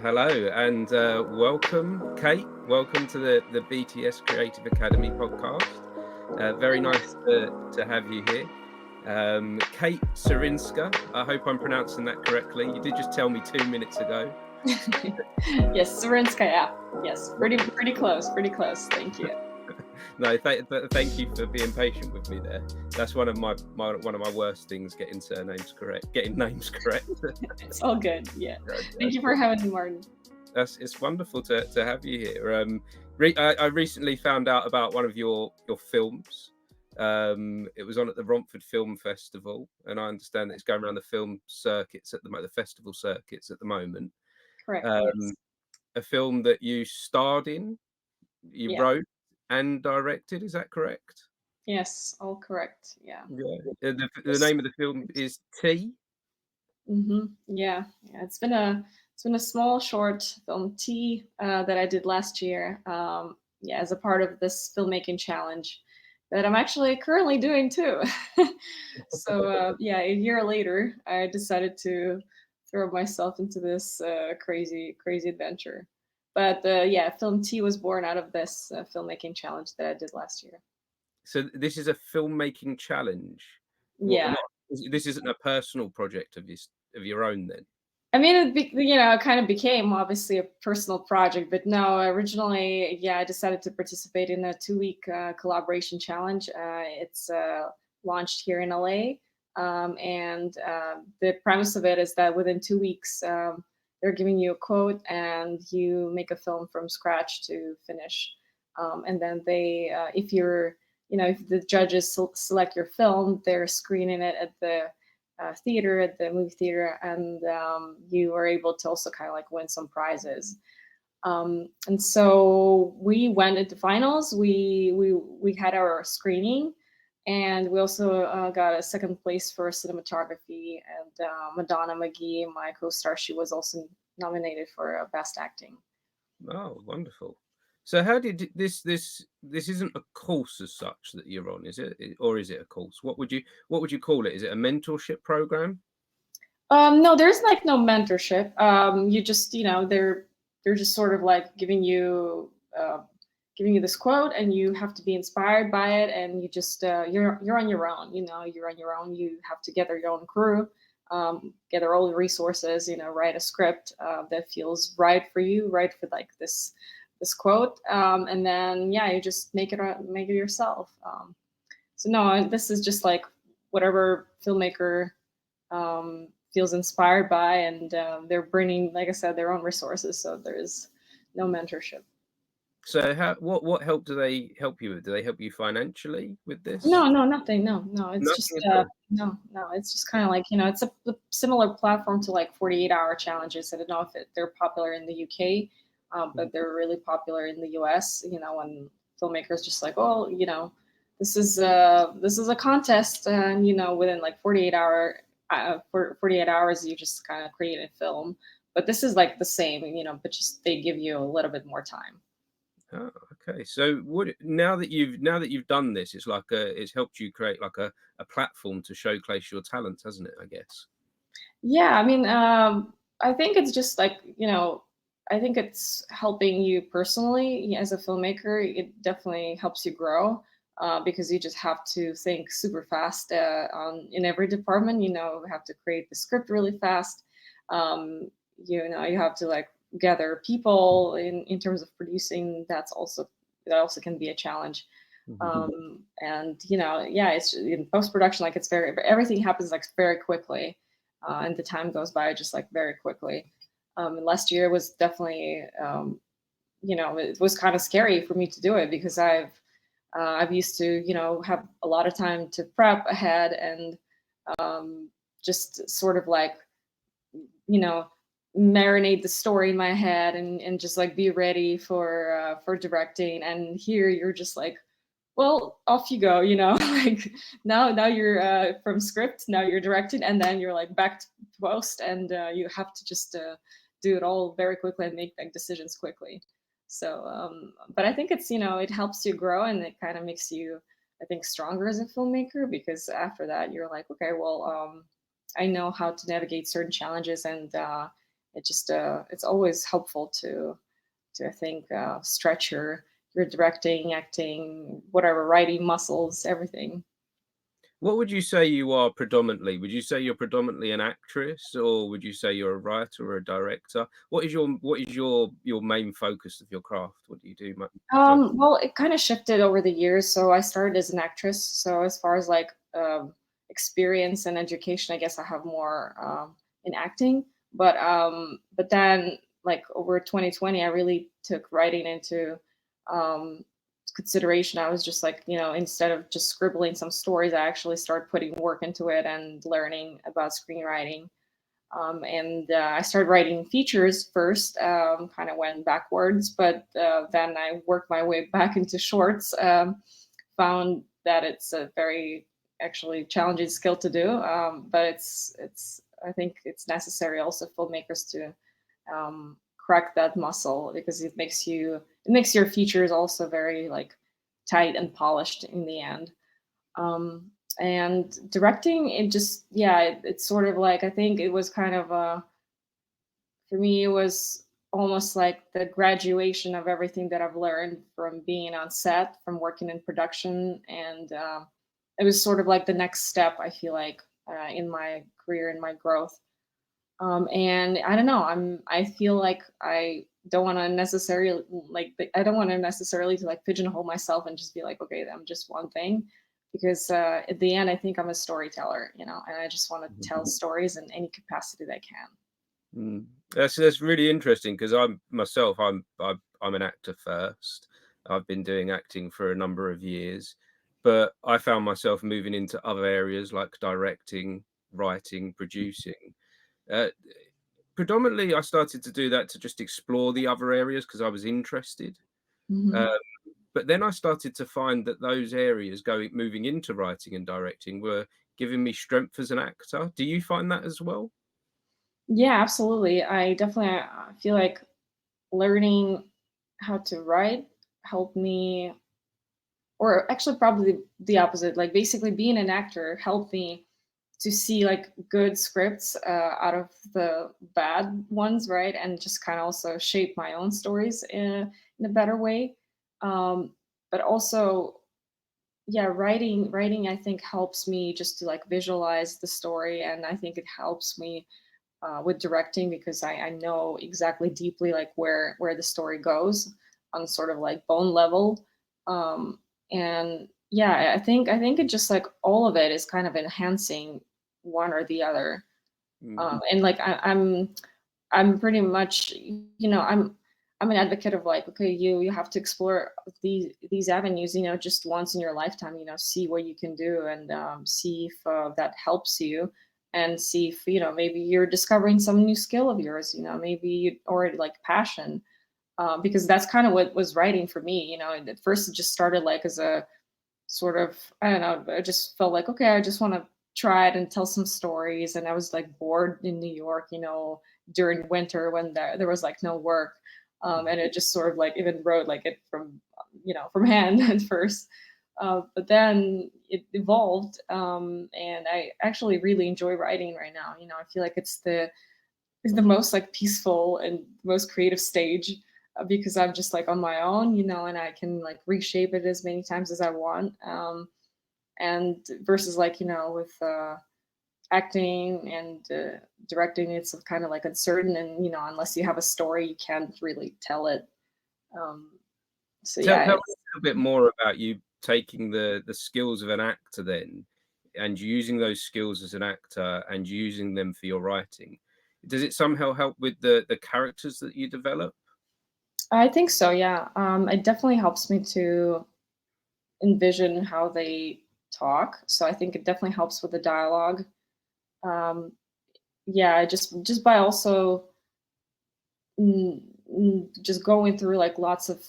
Hello and welcome, Kate. Welcome to the BTS Creative Academy podcast. Very nice to have you here. Kate Surinska. I hope I'm pronouncing that correctly. You did just tell me 2 minutes ago. Yes, Surinskaya. Yes, pretty close, pretty close. Thank you. No, thank you for being patient with me there. That's one of my one of my worst things, getting surnames correct, getting names correct. It's all good. Yeah. Thank you for having me, Martin. It's wonderful to have you here. I recently found out about one of your films. It was on at the Romford Film Festival, and I understand that it's going around the film circuits at the festival circuits at the moment. Correct. Yes. Um, a film that you starred in, you Yeah. wrote and directed. Is that correct? Yes. All correct. Yeah. Yeah. The Yes. name of the film is T. Yeah. Yeah. It's been a small short film T that I did last year. Yeah, as a part of this filmmaking challenge that I'm actually currently doing too. So yeah, a year later, I decided to throw myself into this crazy adventure. But yeah, film T was born out of this filmmaking challenge that I did last year. So this is a filmmaking challenge. What? Yeah, This isn't a personal project of your own, then. I mean, it kind of became obviously a personal project, but no, originally, yeah, I decided to participate in a 2 week collaboration challenge. It's launched here in LA. And the premise of it is that within 2 weeks, they're giving you a quote and you make a film from scratch to finish. And then if if the judges select your film, they're screening it at the theater at the movie theater, and you are able to also kind of like win some prizes. And so we went into finals. We had our screening, and we also got a second place for cinematography. And Madonna McGee, my co-star, she was also nominated for best acting. Oh, wonderful. So how did this isn't a course as such that you're on, is it? Or is it a course? What would you call it? Is it a mentorship program? No, there's like no mentorship. You just, they're just sort of like giving you this quote, and you have to be inspired by it, and you just you're on your own. You're on your own. You have to gather your own crew, gather all the resources. Write a script that feels right for you, right for like this quote, and then yeah, you just make it yourself. So no, this is just like whatever filmmaker feels inspired by, and they're bringing, like I said, their own resources. So there's no mentorship. So what help do they help you with? Do they help you financially with this? No, no, nothing. No, no. It's Nothing just at all. no, no. It's just kind of like it's a similar platform to like 48-hour challenges. I don't know if they're popular in the UK, Mhm. but they're really popular in the US. When filmmakers just like, oh, this is a contest, and within like 48 hours, you just kind of create a film. But this is like the same, but just they give you a little bit more time. Oh, okay. So now that you've done this, it's helped you create like a platform to showcase your talents, hasn't it? I guess. Yeah, I mean, I think it's just like, I think it's helping you personally as a filmmaker. It definitely helps you grow because you just have to think super fast in every department. You have to create the script really fast. You have to like gather people in terms of producing. That also can be a challenge. Mhm. And yeah, it's in post production, like everything happens like very quickly, and the time goes by just like very quickly. And last year was definitely, it was kind of scary for me to do it because I've used to, have a lot of time to prep ahead and just sort of like, you know, marinate the story in my head and just like be ready for directing. And here you're just like, well, off you go, like now you're from script, now you're directing, and then you're like back to post, and you have to just do it all very quickly and make like decisions quickly. So but I think it's, it helps you grow, and it kind of makes you, I think, stronger as a filmmaker, because after that you're like, okay, well, I know how to navigate certain challenges, it just it's always helpful to I think stretch your directing, acting, whatever, writing muscles, everything. What would you say you are predominantly? Would you say you're predominantly an actress, or would you say you're a writer or a director? What is your main focus of your craft? What do you do majority? Well, it kind of shifted over the years. So I started as an actress. So as far as like experience and education, I guess I have more in acting. But then like over 2020, I really took writing into um, consideration. I was just like, instead of just scribbling some stories, I actually started putting work into it and learning about screenwriting. And I started writing features first, kind of went backwards, but then I worked my way back into shorts. Found that it's a very actually challenging skill to do, but it's I think it's necessary also for filmmakers to crack that muscle because it makes your features also very like tight and polished in the end. And directing, it just yeah, it's sort of like I think it was kind of for me it was almost like the graduation of everything that I've learned from being on set, from working in production, and it was sort of like the next step. I feel like in my career, in my growth. And I don't know. I feel like I don't want to necessarily I don't want to necessarily to like pigeonhole myself and just be like, okay, I'm just one thing, because at the end, I think I'm a storyteller, and I just want to tell stories in any capacity that I can. Mm. That's really interesting because I'm an actor first. I've been doing acting for a number of years, but I found myself moving into other areas like directing, writing, producing. Uh, Predominantly, I started to do that to just explore the other areas because I was interested. Hmm. Uh, but then I started to find that those areas going moving into writing and directing were giving me strength as an actor. Do you find that as well? Yeah, absolutely. I definitely feel like learning how to write helped me, or actually probably the opposite. Like basically, being an actor helped me to see like good scripts out of the bad ones, right? And just kind of also shape my own stories in a better way. But also, yeah, writing I think helps me just to like visualize the story, and I think it helps me with directing because I know exactly deeply like where the story goes on sort of like bone level. And yeah, I think it just like all of it is kind of enhancing one or the other. Mm. And like I'm pretty much, I'm an advocate of like, okay, you have to explore these avenues, just once in your lifetime, see what you can do, and see if that helps you, and see if maybe you're discovering some new skill of yours, maybe you already like passion, because that's kind of what was writing for me. At first it just started like as a sort of, I don't know, I just felt like, okay, I just want to try it and tell some stories. And I was like bored in New York, during winter when there was like no work. And it just sort of like even wrote like it from, from hand at first. But then it evolved. And I actually really enjoy writing right now. I feel like it's the most like peaceful and most creative stage, because I'm just like on my own, and I can like reshape it as many times as I want. And versus like, with acting and directing, it's kind of like uncertain, and unless you have a story, you can't really tell it. Um, so Tell yeah, me a little bit more about you taking the skills of an actor then, and using those skills as an actor and using them for your writing. Does it somehow help with the characters that you develop? I think so. Yeah, it definitely helps me to envision how they talk. So I think it definitely helps with the dialogue. Um, yeah, just by also just going through like lots of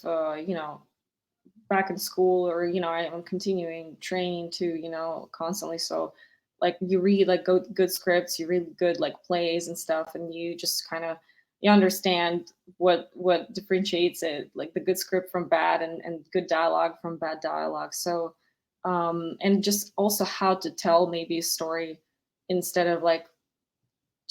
back in school, or I'm continuing training too, constantly. So like you read like good scripts, you read good like plays and stuff, and you just kind of you understand what differentiates it, like the good script from bad, and good dialogue from bad dialogue. So and just also how to tell maybe a story instead of like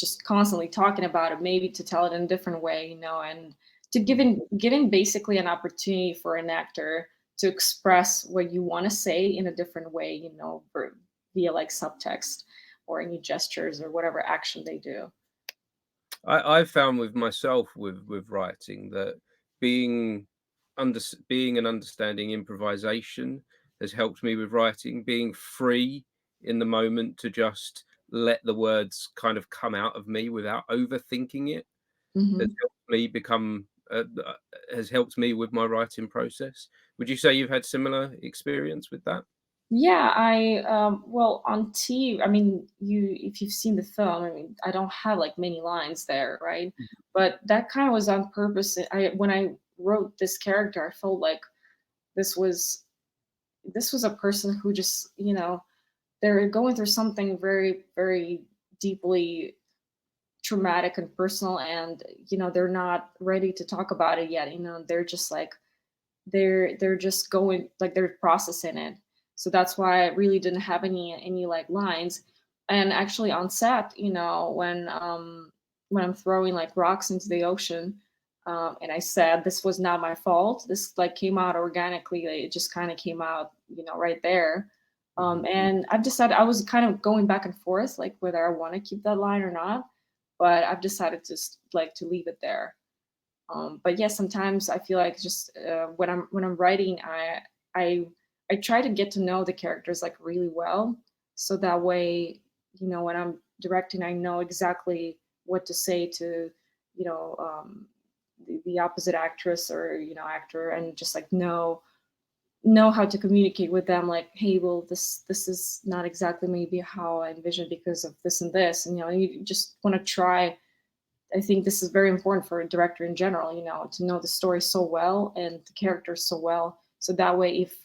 just constantly talking about it, maybe to tell it in a different way, and to giving basically an opportunity for an actor to express what you want to say in a different way, via like subtext or any gestures or whatever action they do. I've found with myself with writing that being being and understanding improvisation has helped me with writing. Being free in the moment to just let the words kind of come out of me without overthinking it has Mhm. helped me become has helped me with my writing process. Would you say you've had similar experience with that? Yeah, well, on T, I mean, if you've seen the film, I mean, I don't have like many lines there, right? But that kind of was on purpose. When I wrote this character, I felt like this was this was a person who just, they're going through something very, very deeply traumatic and personal, and they're not ready to talk about it yet. They're just like they're just going like they're processing it. So that's why I really didn't have any like lines. And actually on set, when I'm throwing like rocks into the ocean, and I said this was not my fault. This like came out organically. Like, it just kind of came out, right there. Mhm. And I've decided I was kind of going back and forth, like whether I want to keep that line or not. But I've decided to like to leave it there. But yeah, sometimes I feel like just when I'm writing, I I try to get to know the characters like really well, so that way, when I'm directing, I know exactly what to say to, you know, um, the opposite actress or actor, and just like know how to communicate with them. Like, hey, well, this is not exactly maybe how I envisioned because of this and this, and you just want to try. I think this is very important for a director in general, to know the story so well and the characters so well. So that way, if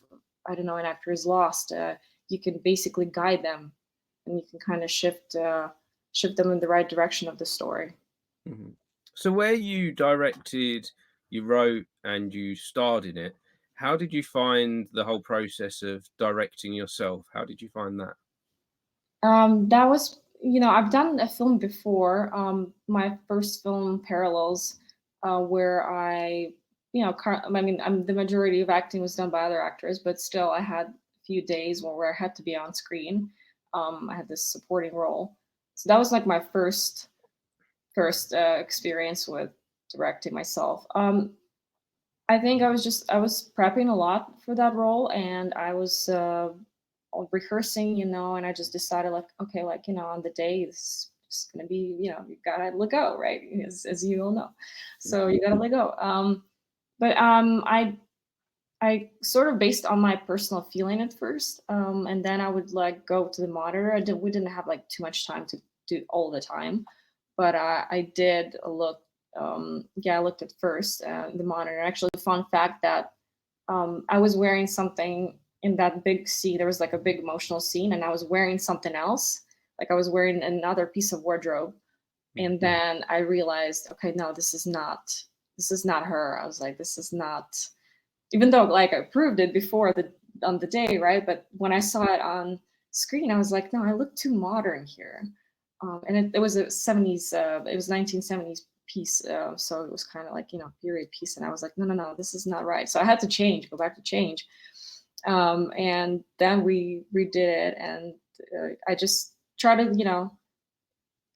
I don't know, an actor is lost, you can basically guide them, and you can kind of shift them in the right direction of the story. Mhm. So where you directed, you wrote, and you starred in it, how did you find the whole process of directing yourself? How did you find that? That was, I've done a film before. My first film, Parallels, where I mean, the majority of acting was done by other actors, but still, I had a few days where I had to be on screen. I had this supporting role, so that was like my first experience with directing myself. I think I was prepping a lot for that role, and I was rehearsing, and I just decided like, okay, like on the day it's just gonna be, you gotta let go, right? As you all know, so you gotta let go. But I sort of based on my personal feeling at first, and then I would like go to the monitor. We didn't have like too much time to do all the time, but I did look. Yeah, I looked at first the monitor. Actually, fun fact that I was wearing something in that big scene. There was like a big emotional scene, and I was wearing something else. Like I was wearing another piece of wardrobe, and Mhm. then I realized, okay, no, this is not her. I was like, this is not, even though like I proved it before the on the day, right? But when I saw it on screen, I was like, no, I look too modern here. And it was a 70s, it was 1970s piece, so it was kind of like period piece, and I was like, no, no, no, this is not right. So I had to go back to change, and then we redid it, and I just try to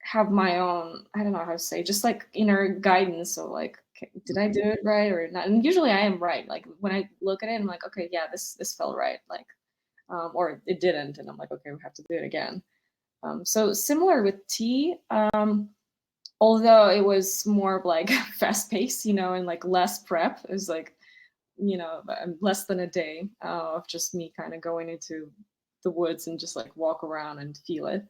have my own, I don't know how to say, just like inner guidance. So like, okay, did I do it right or not? And usually I am right. Like when I look at it, I'm like, okay, yeah, this felt right. Like, or it didn't, and I'm like, okay, we have to do it again. So similar with tea, although it was more of like fast paced, and like less prep. It was like, less than a day of just me kind of going into the woods and just like walk around and feel it.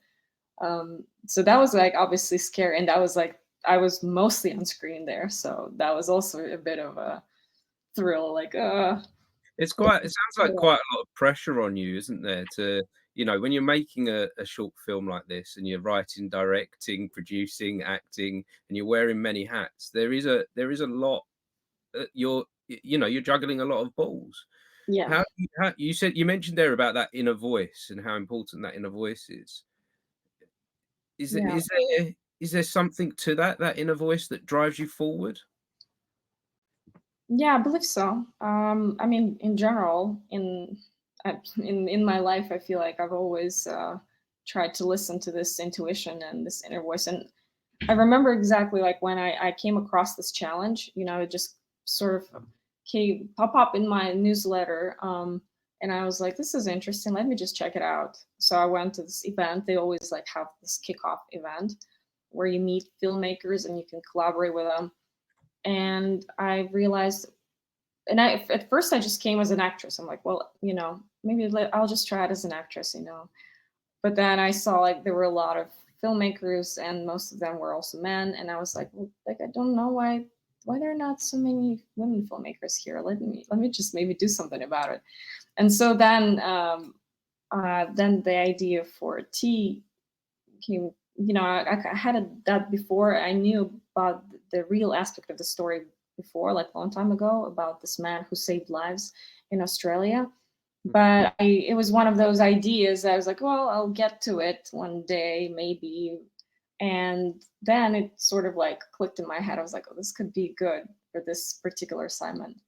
So that was like obviously scary, and that was like I was mostly on screen there, so that was also a bit of a thrill. Like, It's quite it sounds like quite a lot of pressure on you, isn't there, to when you're making a short film like this and you're writing, directing, producing, acting, and you're wearing many hats, there is a lot, you're juggling a lot of balls. yeah, How you mentioned there about that inner voice and how important that inner voice is. Is there yeah. is there is there something to that inner voice that drives you forward? Yeah, I believe so. I mean, in general, in my life, I feel like I've always tried to listen to this intuition and this inner voice. And I remember exactly like when I came across this challenge. It just sort of came pop up in my newsletter. And I was like, this is interesting. Let me just check it out. So I went to this event. They always like have this kickoff event where you meet filmmakers and you can collaborate with them. And I realized, and at first I just came as an actress. I'm like, well, maybe I'll just try it as an actress. But then I saw like there were a lot of filmmakers, and most of them were also men, and I was like, well, like I don't know why there are not so many women filmmakers here. Let me just maybe do something about it. And so then the idea for tea came. I had that before. I knew about the real aspect of the story before, like a long time ago, about this man who saved lives in Australia. But it was one of those ideas that I was like, well, I'll get to it one day, maybe. And then it sort of like clicked in my head. I was like, oh, this could be good for this particular assignment.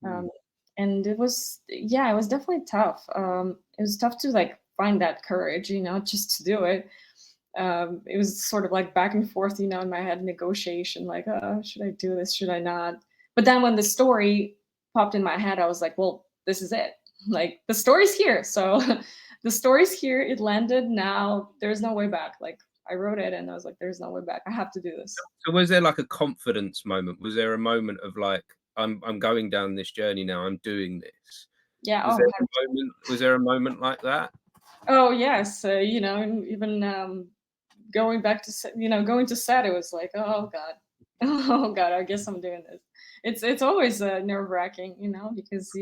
Mm. Um, and yeah, it was definitely tough. It was tough to like find that courage, just to do it. It was sort of like back and forth, in my head, negotiation, like, should I do this? Should I not? But then when the story popped in my head, I was like, well, this is it. Like the story's here. So the story's here. It landed. Now there's no way back. Like I wrote it and I was like, there's no way back. I have to do this. So was there like a confidence moment? Was there a moment of like, I'm going down this journey now, I'm doing this? Yeah. Was there a moment like that? Oh yes. And even going back to going to set, it was like, oh god, oh god, I guess I'm doing this. It's always nerve wracking, because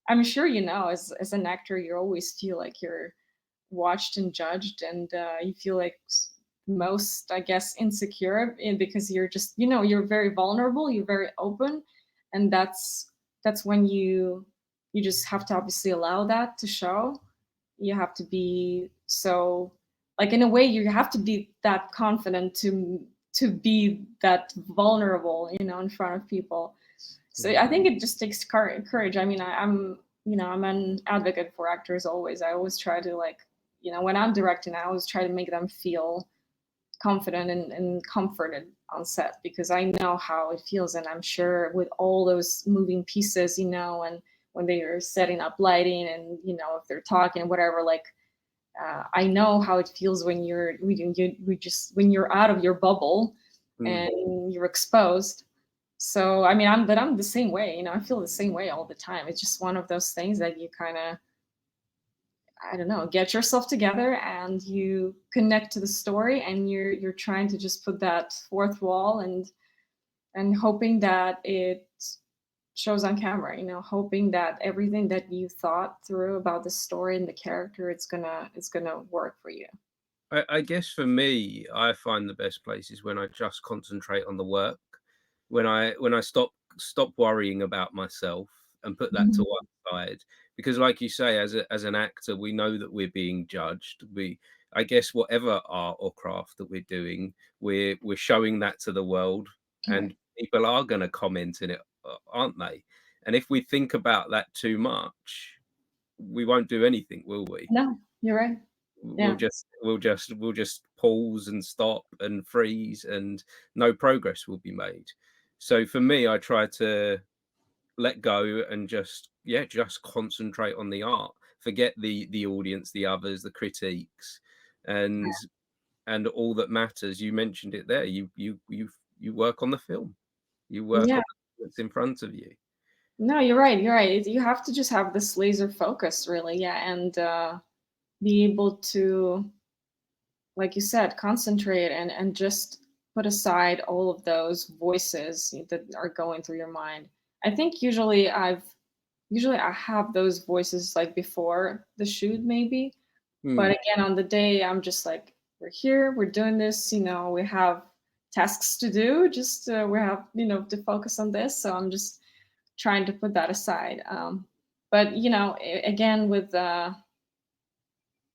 I'm sure as an actor you always feel like you're watched and judged, and you feel like most, I guess, insecure, because you're just you're very vulnerable, you're very open, and that's when you just have to obviously allow that to show. You have to be so, like, in a way you have to be that confident to be that vulnerable, in front of people. So Mm. I think it just takes courage. I mean, I'm an advocate for actors always. I always try to, like, when I'm directing, I always try to make them feel confident and comforted on set, because I know how it feels, and I'm sure with all those moving pieces, and when they are setting up lighting, and if they're talking, whatever, like, I know how it feels when when you're out of your bubble Mm. and you're exposed. So I mean, I'm the same way. I feel the same way all the time. It's just one of those things that you kind of, I don't know, get yourself together and you connect to the story, and you're trying to just put that fourth wall, and hoping that it shows on camera, hoping that everything that you thought through about the story and the character, it's gonna work for you. I guess for me, I find the best place is when I just concentrate on the work, when I stop worrying about myself and put that to Mhm. one side. Because like you say, as an actor, we know that we're being judged. I guess whatever art or craft that we're doing, we're showing that to the world, Right. and people are gonna comment in it, aren't they? And if we think about that too much, we won't do anything, will we? No, you're right. We'll Yeah. just pause and stop and freeze, and no progress will be made. So for me, I try to let go and just concentrate on the art. Forget the audience, the others, the critiques, and all that matters. You mentioned it there. You work on the film. You work Yeah. on what's in front of you. No, you're right. You're right. You have to just have this laser focus, really. Yeah. And be able to, like you said, concentrate and just put aside all of those voices that are going through your mind. I think usually I have those voices like before the shoot, maybe. But Hmm. again, on the day, I'm just like, we're here, we're doing this, we have tasks to do, just we have, to focus on this. So I'm just trying to put that aside. But again, with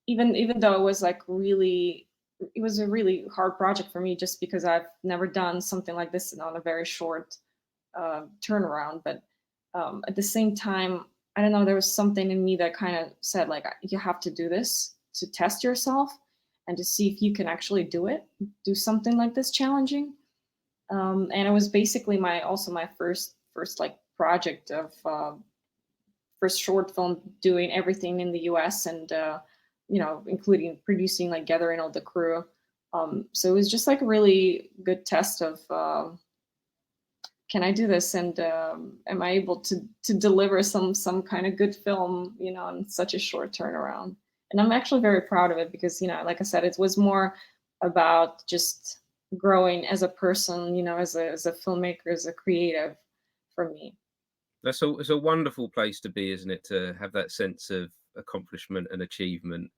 even though it was like really it was a really hard project for me just because I've never done something like this on a very short turnaround. But at the same time, I don't know, there was something in me that kind of said, like, you have to do this to test yourself and to see if you can actually do something like this challenging. And it was basically my first like project of first short film doing everything in the US, and including producing, like gathering all the crew. So it was just like a really good test of can I do this, and am I able to deliver some kind of good film, in such a short turnaround. And I'm actually very proud of it because, like I said, it was more about just growing as a person, as a filmmaker, as a creative for me. It's a wonderful place to be, isn't it? To have that sense of accomplishment and achievement.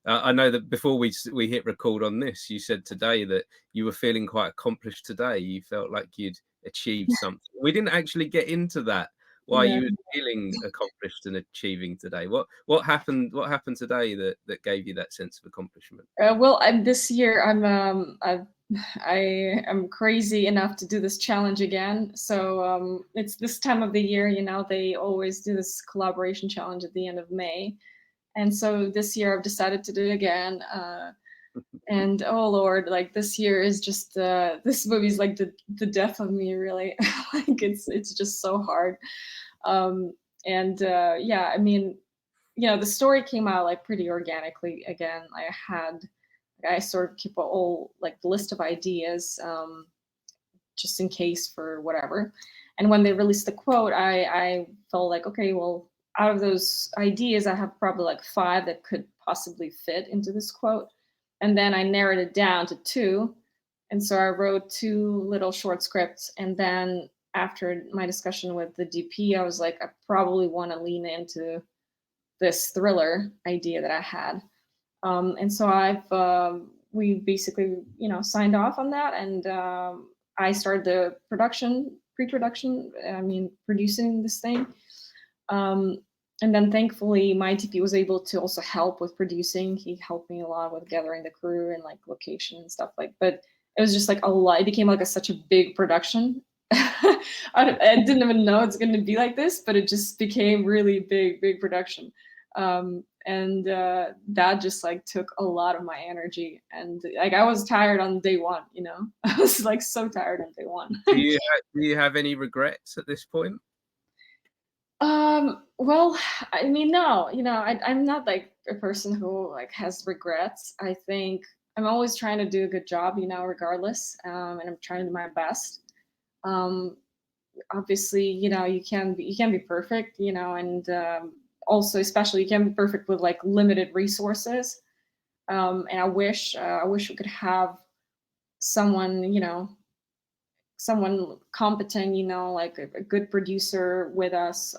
I know that before we hit record on this, you said today that you were feeling quite accomplished today. You felt like you'd achieved something. We didn't actually get into that. Why Yeah. you were feeling accomplished and achieving today? What happened? What happened today that gave you that sense of accomplishment? Well, this year I am crazy enough to do this challenge again. So it's this time of the year. They always do this collaboration challenge at the end of May, and so this year I've decided to do it again. And oh Lord, like this year is just this movie's like the death of me, really. Like it's just so hard. Um, and yeah, I mean, the story came out like pretty organically again. I sort of keep a whole like list of ideas, just in case for whatever. And when they released the quote, I felt like, okay, well, out of those ideas, I have probably like five that could possibly fit into this quote. And then I narrowed it down to two. And so I wrote two little short scripts. And then after my discussion with the DP, I was like, I probably want to lean into this thriller idea that I had. And so we basically, signed off on that, and I started the pre-production. I mean, producing this thing. Um, and then thankfully, my TP was able to also help with producing. He helped me a lot with gathering the crew and like location and stuff like. But it was just like a lot. It became like such a big production. I didn't even know it's going to be like this, but it just became really big production. And that just like took a lot of my energy, and like I was tired on day one. I was like so tired on day one. Do you have any regrets at this point? Well, I mean, no, I'm not like a person who like has regrets. I think I'm always trying to do a good job, regardless, and I'm trying to do my best. um Obviously, you can be perfect, and also especially you can be perfect with like limited resources. And I wish we could have someone, someone competent, like a good producer with us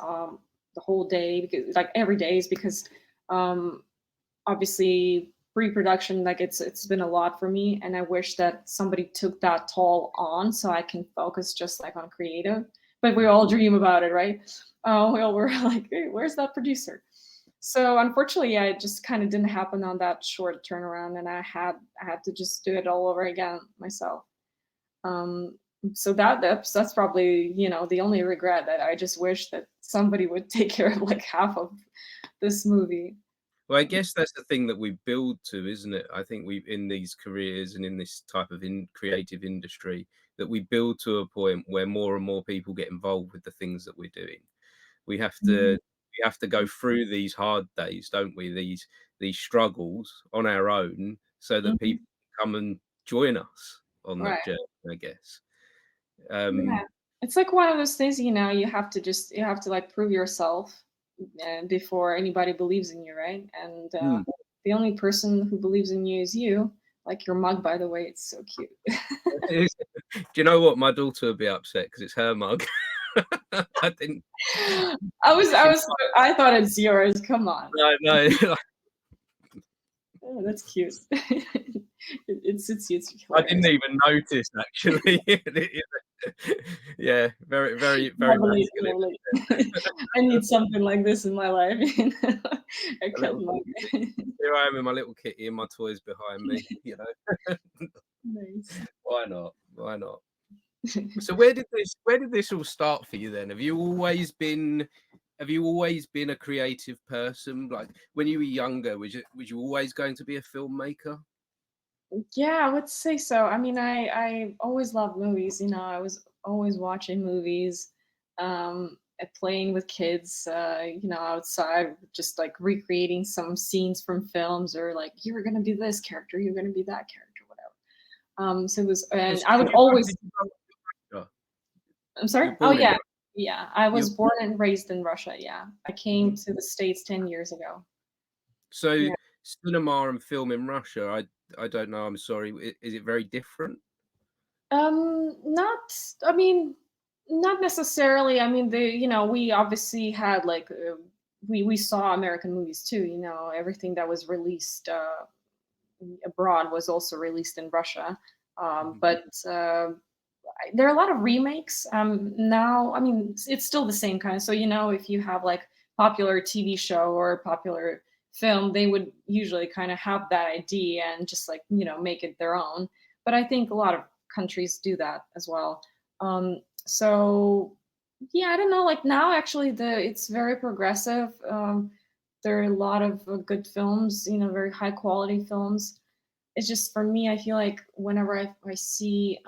the whole day, because like every day is because um obviously pre-production, like it's been a lot for me, and I wish that somebody took that toll on so I can focus just like on creative. But we all dream about it, right? We all were like, hey, where's that producer? So unfortunately, yeah, it just kind of didn't happen on that short turnaround, and I had to just do it all over again myself. um so that's probably, the only regret, that I just wish that somebody would take care of like half of this movie. Well, I guess that's the thing that we build to, isn't it? I think we in these careers and in this type of creative industry, that we build to a point where more and more people get involved with the things that we're doing. We have to Mhm. we have to go through these hard days, don't we? These struggles on our own, so that Mhm. people come and join us on Right. that journey, I guess. Yeah. Um, It's like one of those things, you have to like prove yourself before anybody believes in you, right? And mm. the only person who believes in you is you. Like your mug, by the way, it's so cute. Do you know what? My daughter would be upset because it's her mug. I didn't. I She, was, I thought it's yours. Come on. no, no. Oh, that's cute. It's I didn't hilarious. even notice actually. Yeah, very, very, very Lovely, masculine. lovely. I need something like this in my life, you know? A A cat little mug. kitty. Here I am with my little kitty and my toys behind me, you know. Nice. Why not? Why not? So where did this all start for you then? Have you always been a creative person? Like when you were younger, was you always going to be a filmmaker? Yeah, I would say so. I mean, I always loved movies, you know, I was always watching movies, playing with kids, you know, outside, just like recreating some scenes from films or like, "You're gonna be this character, you're gonna be that character," whatever. So it was Oh, and so I would always. did you grow up in Russia? I'm You're sorry? Oh, born in yeah. Russia. Yeah, I You're was born and raised in Russia, yeah. I came Mhm. to the States 10 years ago. So Yeah. cinema and film in Russia, I don't know, I'm sorry. Is it very different? Not I mean, not necessarily. I mean, you know, we obviously had like we saw American movies too, you know, everything that was released abroad was also released in Russia. Mhm. But there are a lot of remakes now. I mean, it's still the same kind of. So you know, if you have like popular TV show or popular film, they would usually kind of have that idea and just like you know make it their own. But I think a lot of countries do that as well. So yeah, I don't know. Like now, actually, the it's very progressive. There are a lot of good films, you know, very high quality films. It's just for me, I feel like whenever I see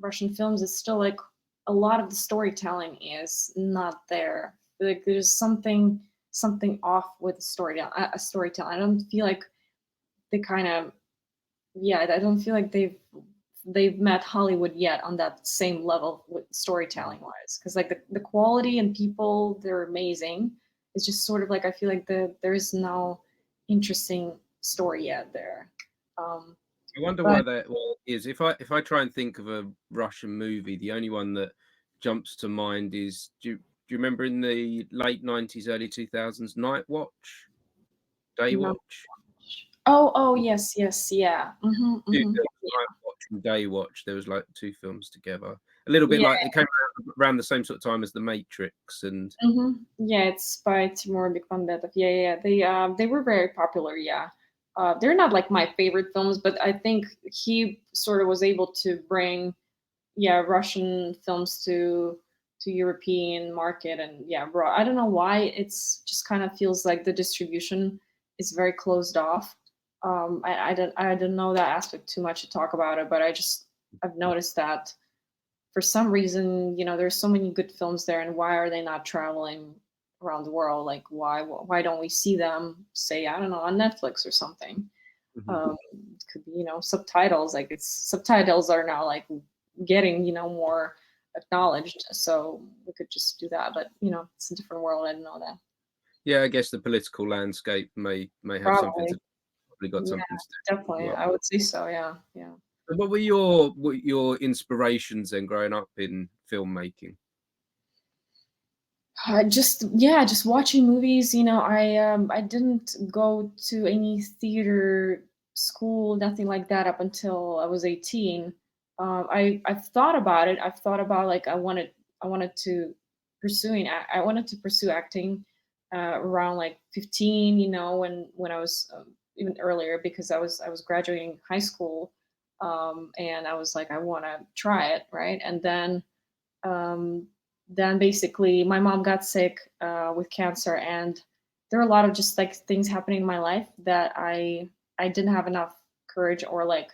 Russian films, it's still like a lot of the storytelling is not there. Like there's something off with the storytelling. I don't feel like they kind of yeah. I don't feel like they've met Hollywood yet on that same level with storytelling wise. Because like the quality and people, they're amazing. It's just sort of like I feel like there is no interesting story yet there. Um, I wonder but why that is. If I try and think of a Russian movie, the only one that jumps to mind is do you remember in the late 90s, early 2000s, Night Watch, Day not Watch? much. Oh, yes, yes, yeah. Mhm, 2 mhm. films, Night Watch and Day Watch. There was like 2 films together. A little bit Yeah, like it came around the same sort of time as The Matrix and mhm. Yeah, it's by Timur Bekmambetov. Yeah, yeah, yeah. They were very popular, yeah. They're not like my favorite films, but I think he sort of was able to bring yeah Russian films to European market and yeah bro I don't know why it's just kind of feels like the distribution is very closed off. I don't know that aspect too much to talk about it, but I've noticed that for some reason you know there's so many good films there and why are they not traveling around the world, like why don't we see them say I don't know on Netflix or something. mhm. um, it could be, you know, subtitles. Like it's subtitles are now like getting, you know, more acknowledged. So we could just do that. But you know, it's a different world. I didn't know that. Yeah, I guess the political landscape may have something Probably. to probably got Yeah, something to do with it as definitely. well. I would say so. Yeah. Yeah. So what were your inspirations then growing up in filmmaking? Just yeah, just watching movies. You know, I didn't go to any theater school, nothing like that, up until I was 18. I've thought about it. I've thought about like I wanted to I wanted to pursue acting around like 15. You know, when I was even earlier because I was graduating high school, and I was like I want to try it, right? And um, then basically my mom got sick with cancer, and there were a lot of just like things happening in my life that I didn't have enough courage or like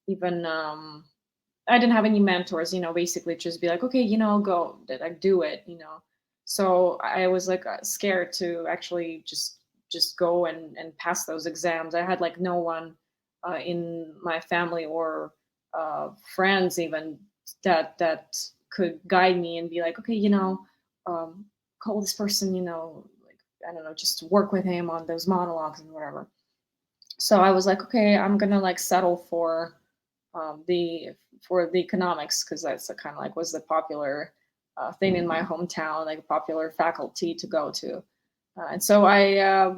even I didn't have any mentors, you know, basically just be like, okay, you know, go, like do it, you know. So I was like scared to actually just go and pass those exams. I had like no one in my family or friends even that could guide me and be like, okay, you know, um, call this person, you know, like I don't know, just work with him on those monologues and whatever. So I was like, okay, I'm gonna like settle the for the economics because that's kind of like was the popular thing in my hometown, like a popular faculty to go to. And so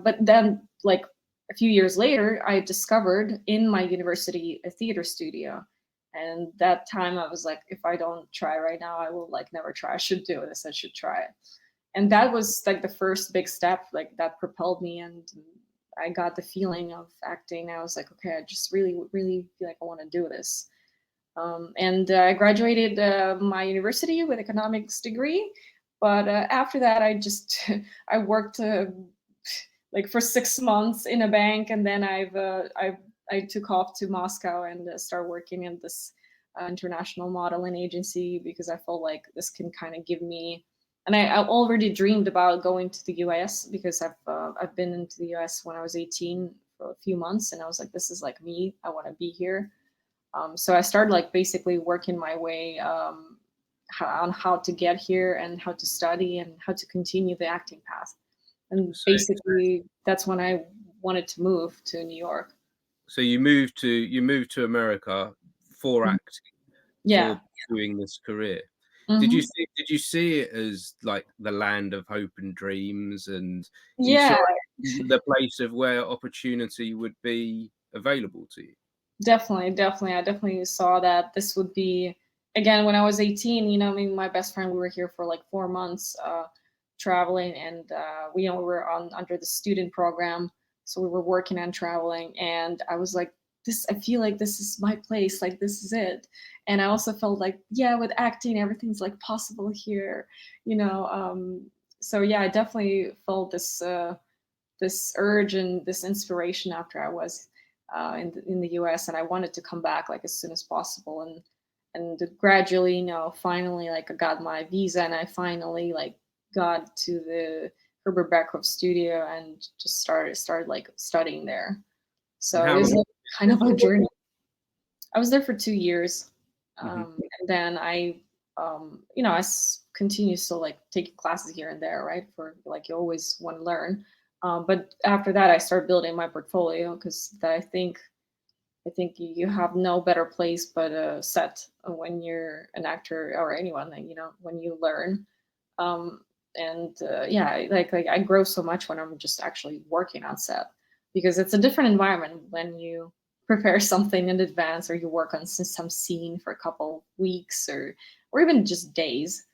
but then like a few years later, I discovered in my university a theater studio. And that time I was like, if I don't try right now, I will like never try. I should do this. I should try it. And that was like the first big step, like that propelled me. And I got the feeling of acting. I was like, okay, I just really, really feel like I want to do this. And I graduated my university with economics degree. But after that, I just I worked like for 6 months in a bank, and then I took off to Moscow and started working in this international modeling agency because I felt like this can kind of give me. And I already dreamed about going to the U.S. because I've been into the U.S. when I was 18 for a few months, and I was like, this is like me. I want to be here. So I started like basically working my way on how to get here and how to study and how to continue the acting path. And So, basically, that's when I wanted to move to New York. so you moved to America for Mhm. acting, Yeah. for pursuing this career. Hmm. Did you see it as like the land of hope and dreams, and you saw Yeah, it as the place of where opportunity would be available to you? definitely, definitely. I definitely saw that this would be again when I was 18. Me and my best friend, we were here for like 4 months, traveling, and we were on under the student program, so we were working and traveling. And I was like, this. I feel like this is my place. Like this is it. And I also felt like, yeah, with acting, everything's like possible here. You know. So yeah, I definitely felt this urge and this inspiration after I was in the U.S. and I wanted to come back like as soon as possible. And gradually, finally, like I got my visa and I finally like got to the Herbert Beckhoff studio and just started like studying there. And So how it long was were like you kind there of a for? journey. I was there for 2 years, Mhm. and then I continue still like taking classes here and there, right? For like you always want to learn. But after that, I started building my portfolio because I think you have no better place but a set when you're an actor or anyone, like, when you learn. Um, and yeah, like I grow so much when I'm just actually working on set because it's a different environment when you prepare something in advance or you work on some scene for a couple weeks or even just days,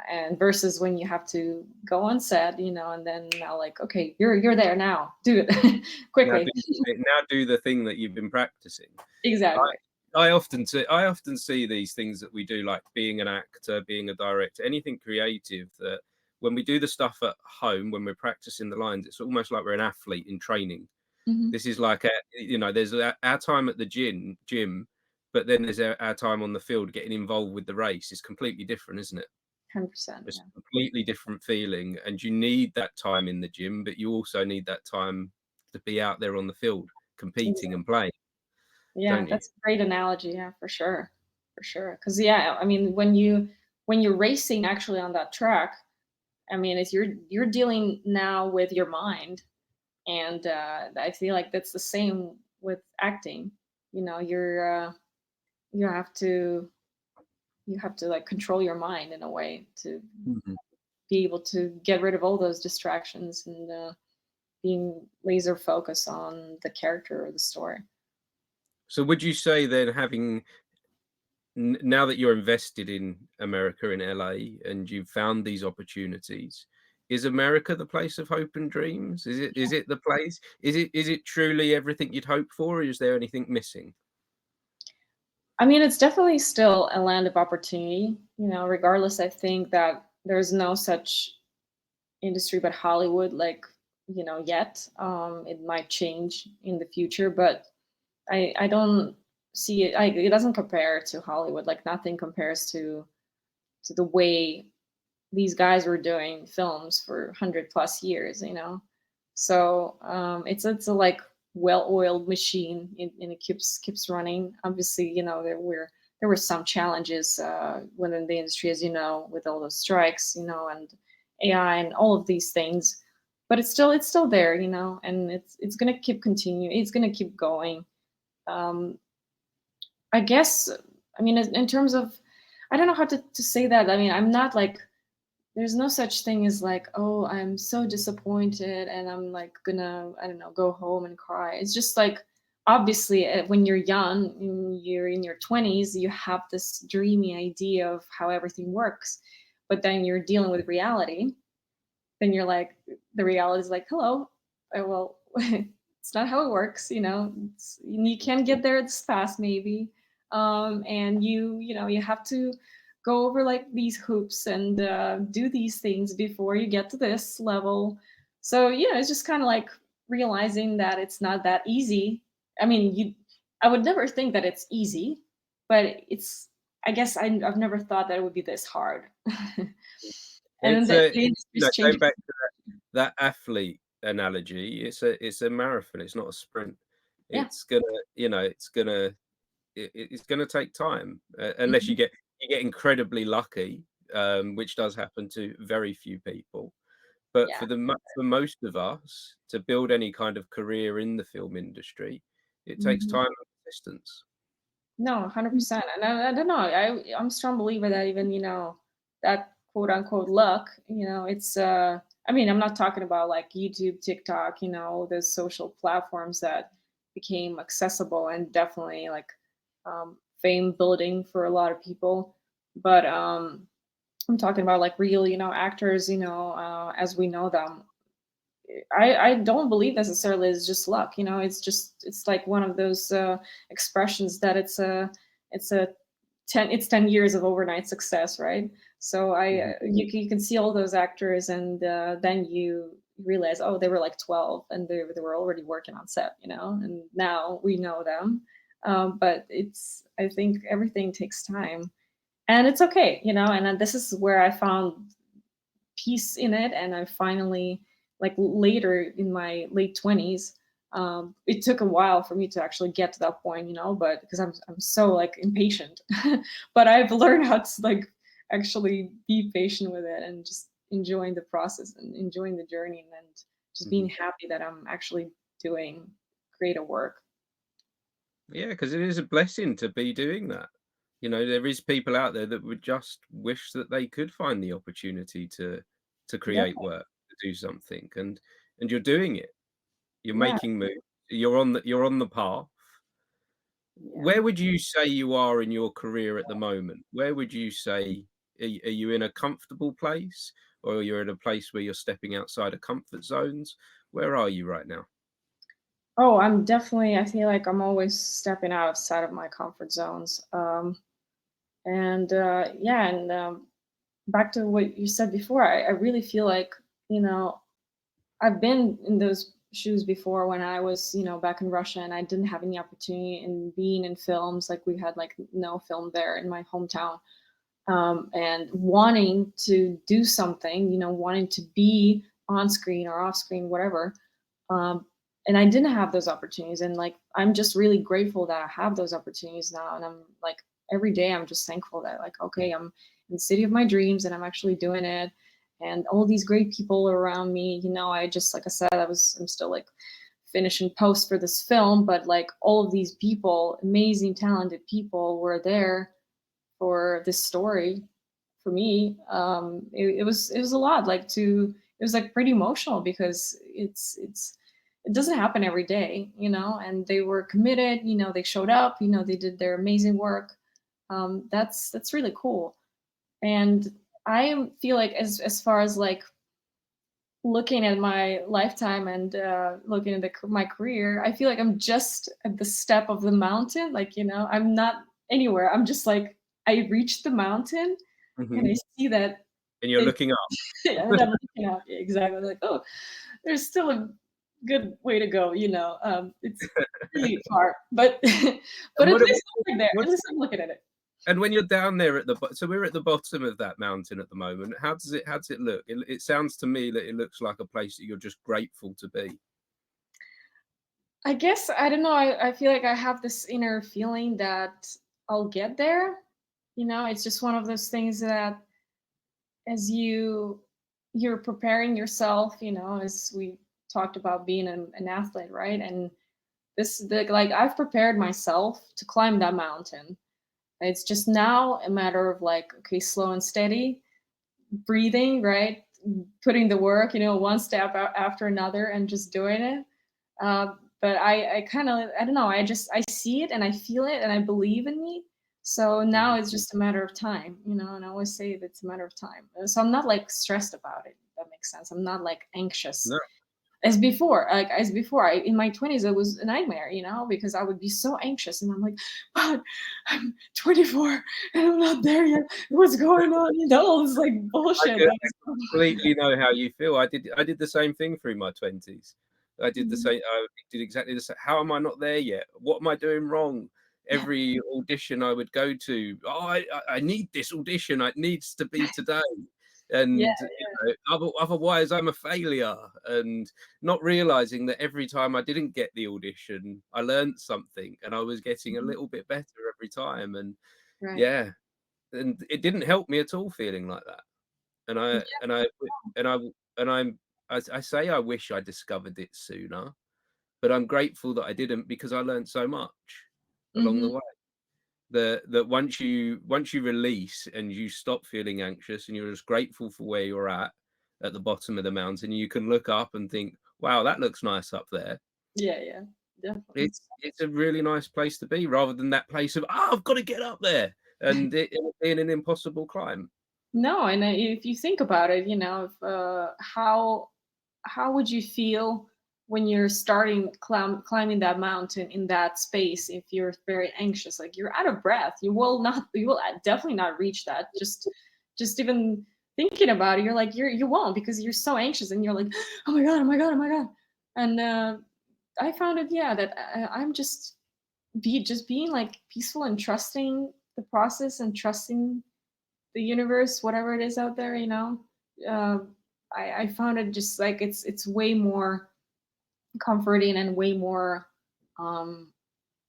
and versus when you have to go on set, and then now like, okay, you're there now, do it quickly. Now do the thing that you've been practicing. Exactly. I often see these things that we do, like being an actor, being a director, anything creative, that when we do the stuff at home, when we're practicing the lines, it's almost like we're an athlete in training. Hmm. This is like there's our time at the gym, but then there's our time on the field getting involved with the race is completely different, isn't it? 100%. It's Yeah. a completely different feeling, and you need that time in the gym, but you also need that time to be out there on the field competing and playing, Yeah, don't you? that's a great analogy. Yeah, for sure. For sure. Because yeah, I mean, when you're racing actually on that track, I mean, it's you're dealing now with your mind, and I feel like that's the same with acting. You have to like control your mind in a way to Mhm. be able to get rid of all those distractions and being laser focused on the character or the story. So would you say then, now that you're invested in America, in LA, and you've found these opportunities, is America the place of hope and dreams? Is it the place? Is it truly everything you'd hope for, or is there anything missing? I mean, it's definitely still a land of opportunity, regardless. I think that there's no such industry but Hollywood, like, yet. It might change in the future, but I don't see it. It doesn't compare to Hollywood. Like, nothing compares to the way these guys were doing films for 100 plus years. So it's a like well-oiled machine, and it keeps running. Obviously, there were some challenges within the industry, as you know, with all those strikes, and AI and all of these things. But it's still there, and it's gonna keep continuing. It's gonna keep going. Um, I guess. I mean, in terms of, I don't know how to say that. I mean, I'm not like there's no such thing as like, oh, I'm so disappointed and I'm like gonna, I don't know, go home and cry. It's just like, obviously, when you're young, you're in your 20s, you have this dreamy idea of how everything works. But then you're dealing with reality. Then you're like, the reality is like, hello, well, it's not how it works, you can't get there this fast, maybe. And you have to go over like these hoops and do these things before you get to this level. So it's just kind of like realizing that it's not that easy. I mean, I would never think that it's easy, but I guess I've never thought that it would be this hard. And then It's the industry's going changing. back to that athlete analogy, it's a marathon, it's not a sprint. Yeah. It's gonna, it's gonna take time, unless Mhm. you get incredibly lucky, which does happen to very few people. But Yeah. for most of us to build any kind of career in the film industry, it takes Mhm. time and persistence. No, 100%. And I don't know. I'm a strong believer that even, that quote unquote luck, I mean, I'm not talking about like YouTube, TikTok, those social platforms that became accessible and definitely like fame building for a lot of people. But I'm talking about like real, actors, as we know them. I don't believe necessarily it's just luck. It's like one of those expressions that it's a 10 years of overnight success, right? So Mhm, you can see all those actors, and then you realize, oh, they were like 12 and they were already working on set, and now we know them. But I think everything takes time, and it's okay, and then this is where I found peace in it, and I finally, like, later in my late 20s, it took a while for me to actually get to that point, but because I'm so like impatient. But I've learned how to like actually be patient with it and just enjoying the process and enjoying the journey, and just being mhm. happy that I'm actually doing creative work. Yeah, because it is a blessing to be doing that. There is people out there that would just wish that they could find the opportunity to create Definitely. work, to do something, and you're doing it. You're Yeah. making moves. You're on the path. Yeah. Where would you say you are in your career at the moment? Where would you say, are you in a comfortable place, or you're in a place where you're stepping outside of comfort zones? Where are you right now? Oh, I feel like I'm always stepping outside of my comfort zones. And yeah, and back to what you said before, I really feel like, you know, I've been in those shoes before when I was, back in Russia, and I didn't have any opportunity in being in films. Like, we had like no film there in my hometown. And wanting to do something, wanting to be on screen or off screen, whatever. Um, and I didn't have those opportunities. And like, I'm just really grateful that I have those opportunities now. And I'm like, every day I'm just thankful that, like, okay, I'm in the city of my dreams and I'm actually doing it. And all these great people around me, I just, like I said, I'm still like finishing post for this film, but like all of these people, amazing, talented people, were there for this story for me. It was a lot, like, it was like pretty emotional because it doesn't happen every day, and they were committed, they showed up, they did their amazing work. That's really cool. And feel like, as far as like looking at my lifetime and looking at my career, I feel like I'm just at the step of the mountain. Like, I'm not anywhere. I'm just like, I reached the mountain and Mhm. I see that And you're they looking up. and I'm looking out, exactly, like, oh, there's still a good way to go. It's really far, but but And at what least I'm there. At what's least I'm looking at it. and when you're down there so we're at the bottom of that mountain at the moment. How does it look? It sounds to me that it looks like a place that you're just grateful to be. I guess I don't know. I feel like I have this inner feeling that I'll get there. It's just one of those things that, as you're preparing yourself, as we talked about being an athlete, right? And like, I've prepared myself to climb that mountain. It's just now a matter of like, okay, slow and steady, breathing, right? Putting the work, one step after another and just doing it. But I kind of, I don't know, I see it and I feel it and I believe in me. So now Mhm. it's just a matter of time, and I always say that it's a matter of time. So I'm not like stressed about it. If that makes sense. I'm not like anxious No, as before. Like as before, in my 20s, it was a nightmare, because I would be so anxious and I'm like, but I'm 24 and I'm not there yet. What's going on? All this like bullshit. I completely know how you feel. I did the same thing through my 20s. Mhm. I did exactly the same. How am I not there yet? What am I doing wrong? Every audition I would go to, "Oh, I need this audition. It needs to be today." Yeah. And, otherwise I'm a failure, and not realizing that every time I didn't get the audition, I learned something, and I was getting a Mhm. little bit better every time, and Right. yeah, and it didn't help me at all feeling like that. And I Yeah. and I and I and I say I wish I discovered it sooner, but I'm grateful that I didn't, because I learned so much along the Mhm. way. That once you release and you stop feeling anxious and you're just grateful for where you're at the bottom of the mountain, you can look up and think, "Wow, that looks nice up there." Yeah, yeah, definitely. It's a really nice place to be, rather than that place of, "Oh, I've got to get up there," and it being an impossible climb. No, and if you think about it, if, how would you feel when you're starting climbing that mountain in that space if you're very anxious? Like you're out of breath. You will definitely not reach that. Just even thinking about it, you're like you won't because you're so anxious and you're like, oh my god, oh my god, oh my god. And I found it, yeah, that I'm just being like peaceful and trusting the process and trusting the universe, whatever it is out there, uh, I found it just like it's way more comforting and way more, um,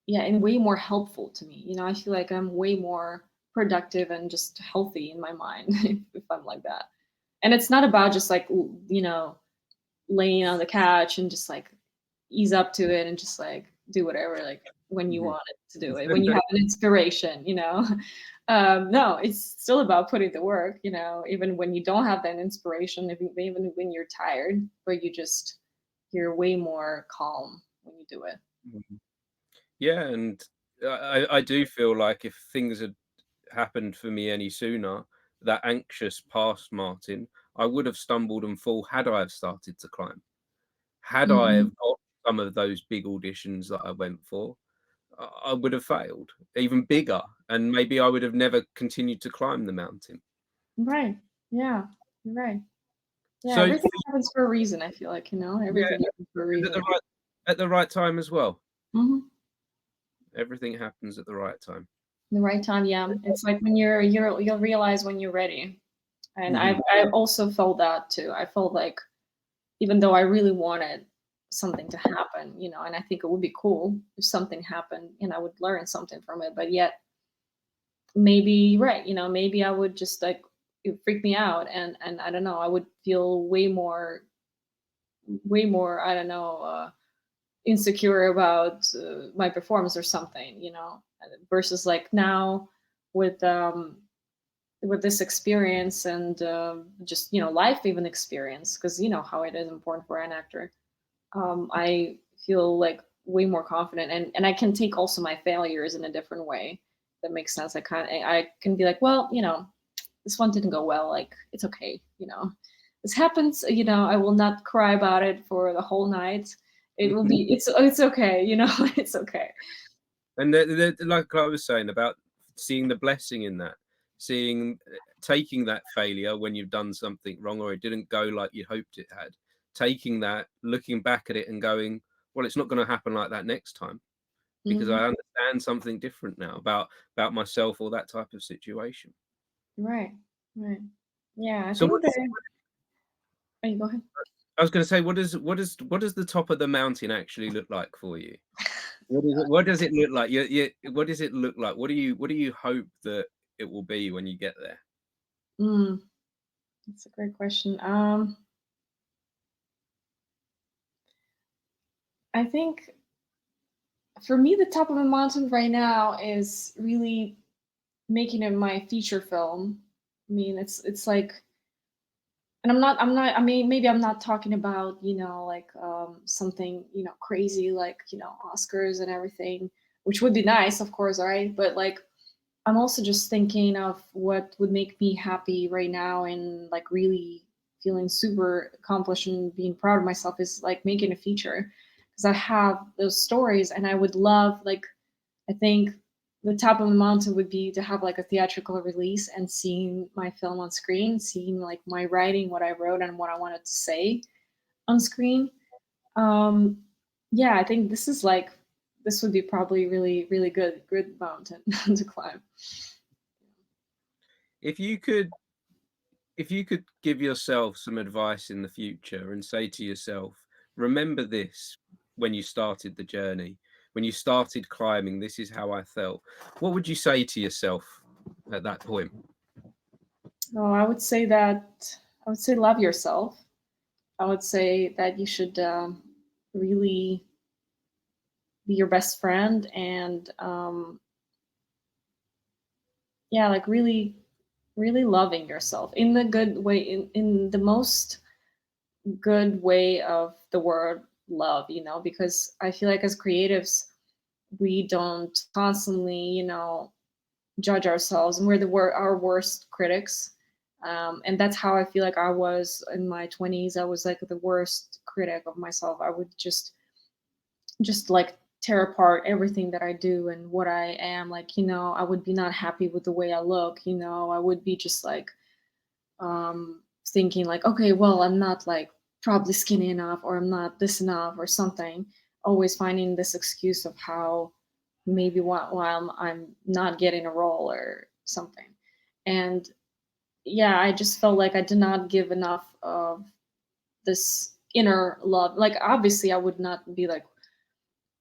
yeah, and way more helpful to me. I feel like I'm way more productive and just healthy in my mind if I'm like that. And it's not about just like laying on the couch and just like ease up to it and just like do whatever like when you Mhm. want it to do it when you have an inspiration. No, it's still about putting the work, even when you don't have that inspiration, even when you're tired, but you're way more calm when you do it. Mhm. Yeah, and I do feel like if things had happened for me any sooner, that anxious past Martin, I would have stumbled and fall had I have started to climb. Had I Mhm. have got some of those big auditions that I went for, I would have failed, even bigger, and maybe I would have never continued to climb the mountain. Right. Yeah. You're right. Yeah, So, everything happens for a reason, I feel like, yeah, everything happens for a and reason. at the right time as well. Mhm. Everything happens at the right time. The right time, yeah. It's like when you'll realize when you're ready. And I've Mhm. I've also felt that too. I felt like even though I really wanted something to happen, and I think it would be cool if something happened and I would learn something from it, but yet maybe right, maybe I would just like it freak me out and I don't know, I would feel way more, I don't know, insecure about my performance or something, versus like now with um with this experience and just life even experience because you know how it is important for an actor. I feel like way more confident and I can take also my failures in a different way. That makes sense. I can be like, well, this one didn't go well, like it's okay, this happens, I will not cry about it for the whole night. It will be it's okay, it's okay. And like I was saying about seeing the blessing in that, seeing taking that failure when you've done something wrong or it didn't go like you hoped it had, taking that, looking back at it and going, "Well, it's not gonna happen like that next time because Hmm. I understand something different now about myself or that type of situation." Right, right. Yeah, I So think that. Oh, you go ahead. I was gonna say, what does the top of the mountain actually look like for you? What does it look like? What does it look like? What do you hope that it will be when you get there? Mm, that's a great question. I think for me, the top of the mountain right now is really making it my feature film. I mean, it's like And I mean, maybe I'm not talking about, like, something, crazy, like, Oscars and everything, which would be nice, of course, right? But like, I'm also just thinking of what would make me happy right now and like really feeling super accomplished and being proud of myself is like making a feature, because I have those stories and I would love, like, I think the top of the mountain would be to have like a theatrical release and seeing my film on screen, seeing like my writing, what I wrote, and what I wanted to say on screen. Um, yeah, I think this would be probably really, really good mountain to climb. If you could if you could give yourself some advice in the future and say to yourself, remember this when you started the journey, when you started climbing, this is how I felt. What would you say to yourself at that point? Oh, I would say love yourself. I would say that you should really be your best friend and yeah, like really, really loving yourself in the good way, in the most good way of the word love, because I feel like as creatives, we don't constantly, judge ourselves, and we're our worst critics. And that's how I feel like I was in my 20s. I was like the worst critic of myself. I would just like tear apart everything that I do and what I am. Like, I would be not happy with the way I look. I would be just like thinking like, okay, well, I'm not like probably skinny enough, or I'm not this enough, or something. Always finding this excuse of how maybe why I'm not getting a role or something. And yeah, I just felt like I did not give enough of this inner love. Like, obviously, I would not be like,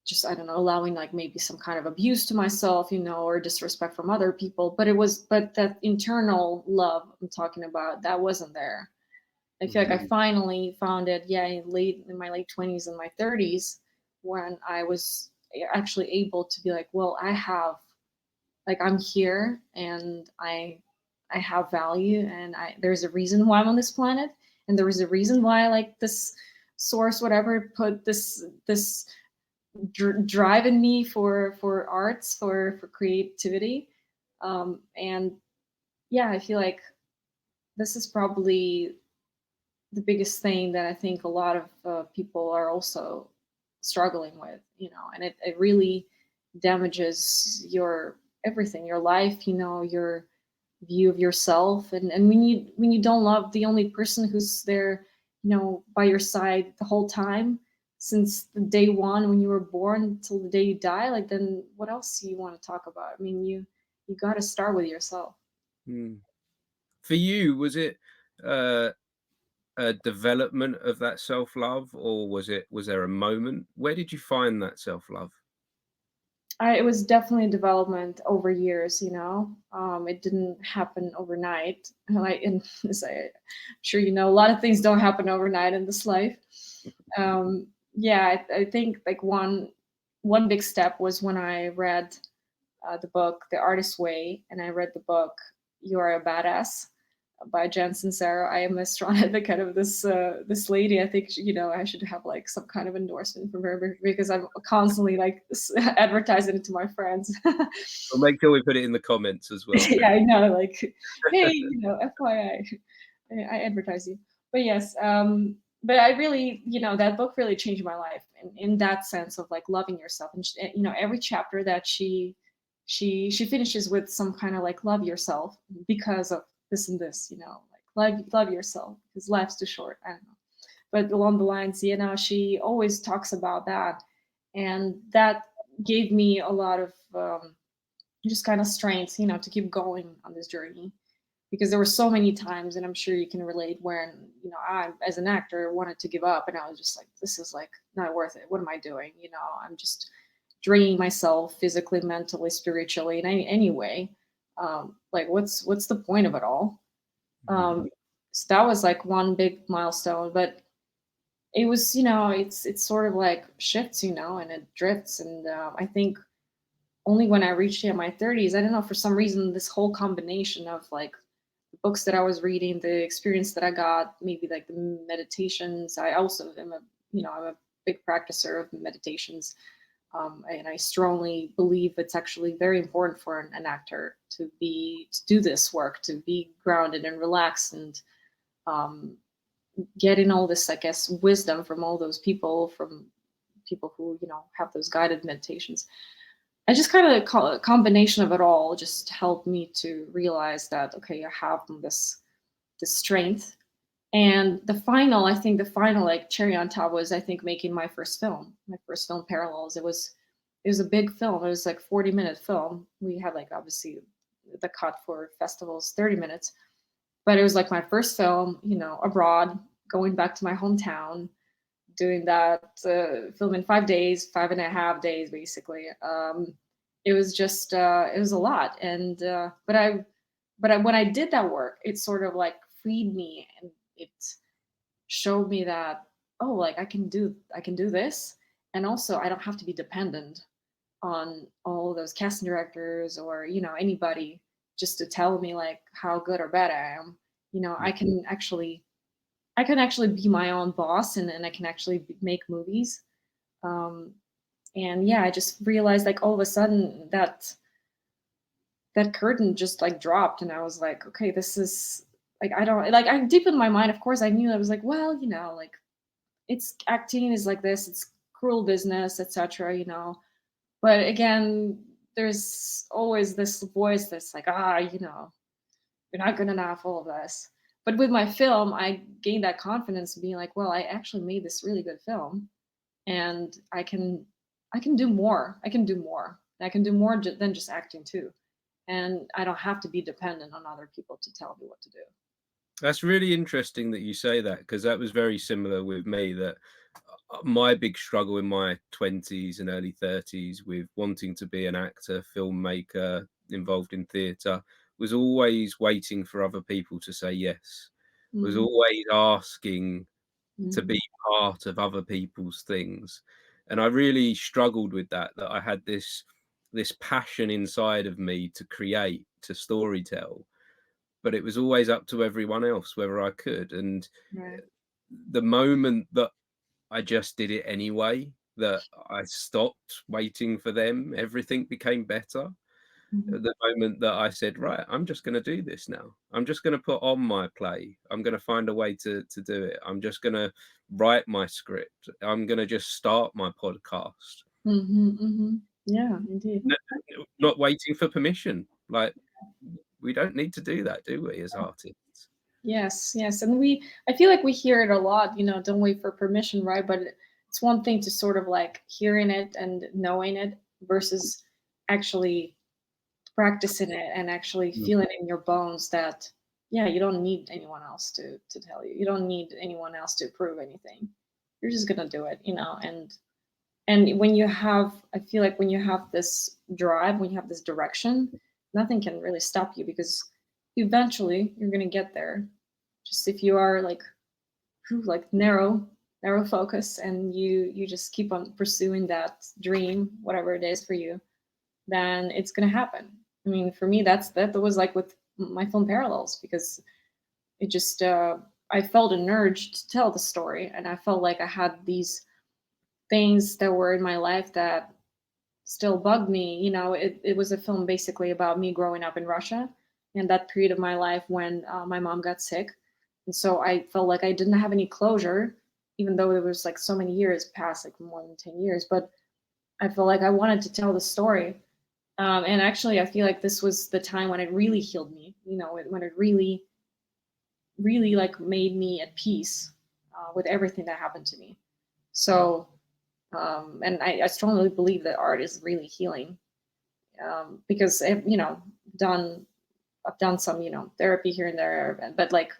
just, I don't know, allowing like maybe some kind of abuse to myself, or disrespect from other people. But that internal love I'm talking about, that wasn't there. I feel like I Mhm. finally found it, yeah, in my late 20s and my 30s, when I was actually able to be like, well, I'm here, and I have value, and there's a reason why I'm on this planet, and there is a reason why, like, this source, whatever, put this drive in me for arts, for creativity. And yeah, I feel like this is probably the biggest thing that I think a lot of people are also struggling with, and it really damages your everything, your life, your view of yourself. And when you don't love the only person who's there, by your side the whole time, since the day one when you were born till the day you die, like, then what else do you want to talk about? I mean, you got to start with yourself. Mm. For you, was it uh, a development of that self-love, or was there a moment? Where did you find that self-love? It was definitely development over years. It didn't happen overnight. And as I'm sure a lot of things don't happen overnight in this life. Yeah, I think like one big step was when I read the book The Artist's Way, and I read the book You Are a Badass by Jen Sincero. I am a strong advocate of this lady. I think I should have like some kind of endorsement from her, because I'm constantly like advertising it to my friends. We'll make sure we put it in the comments as well. Yeah, I know. Like, hey, FYI, I advertise you. But yes, but I really, that book really changed my life in that sense of like loving yourself. And every chapter that she finishes with some kind of like love yourself because of this and this, like love yourself because life's too short. I don't know, but along the lines, she always talks about that, and that gave me a lot of just kind of strength, to keep going on this journey. Because there were so many times, and I'm sure you can relate, when I, as an actor, wanted to give up, and I was just like, this is like not worth it. What am I doing? I'm just draining myself physically, mentally, spiritually, in any way. Like, what's the point of it all? Mhm. So that was like one big milestone, but it was, it's sort of like shifts, and it drifts. And I think only when I reached my 30s, I don't know, for some reason, this whole combination of like books that I was reading, the experience that I got, maybe like the meditations. I also am I'm a big practicer of meditations. And I strongly believe it's actually very important for an actor to do this work, to be grounded and relaxed, and um, getting all this, I guess, wisdom from all those people, from people who have those guided meditations. I just kind of call a combination of it all just helped me to realize that okay, I have this strength. And I think the final like cherry on top was I think making my first film Parallels. It was a big film. It was like 40-minute film. We had like obviously the cut for festivals 30 minutes, but it was like my first film, abroad, going back to my hometown, doing that film in 5 days, 5.5 days, basically. It was just, it was a lot. And, when I did that work, it sort of like freed me, and it showed me that, oh, like I can do this. And also I don't have to be dependent on all those casting directors or, anybody just to tell me like how good or bad I am. I can actually be my own boss, and I can actually make movies. Um, and yeah, I just realized like all of a sudden that curtain just like dropped, and I was like, okay, this is like I don't like I deep in my mind, of course, I knew I was like, well, like it's acting is like this, it's cruel business, etc. But again, there's always this voice that's like, you're not good enough, all of this. But with my film, I gained that confidence being like, well, I actually made this really good film, and I can do more. I can do more. I can do more than just acting too. And I don't have to be dependent on other people to tell me what to do. That's really interesting that you say that, because that was very similar with me. That my big struggle in my 20s and early 30s with wanting to be an actor, filmmaker, involved in theatre, was always waiting for other people to say yes, was Mm, always asking to mhm, be part of other people's things. And I really struggled with that, that I had this passion inside of me to create, to storytell, but it was always up to everyone else whether I could. And right. the moment that I just did it anyway, that I stopped waiting for them, everything became better. Mhm, At the moment that I said, "Right, I'm just gonna do this now. I'm just gonna put on my play. I'm gonna find a way to do it. I'm just gonna write my script. I'm gonna just start my podcast." mhm, mhm. Yeah, indeed. N Not waiting for permission. Like, we don't need to do that, do we, as artists? Yes, yes. And I feel like we hear it a lot, don't wait for permission, right? But it's one thing to sort of like hearing it and knowing it versus actually practicing it and actually Mm, feeling in your bones that, yeah, you don't need anyone else to tell you. You don't need anyone else to prove anything. You're just gonna do it, and when you have, I feel like when you have this drive, when you have this direction, nothing can really stop you because eventually you're gonna get there. Just if you are like, like narrow focus, and you just keep on pursuing that dream, whatever it is for you, then it's gonna happen. I mean, for me, that was like with my film Parallels, because it just I felt an urge to tell the story, and I felt like I had these things that were in my life that still bugged me. It was a film basically about me growing up in Russia and that period of my life when my mom got sick. And so I felt like I didn't have any closure, even though there was like so many years past, like more than 10 years. But I felt like I wanted to tell the story. And actually, I feel like this was the time when it really healed me, when it really, really like made me at peace with everything that happened to me. So, and I strongly believe that art is really healing, because done I've done some therapy here and there, but like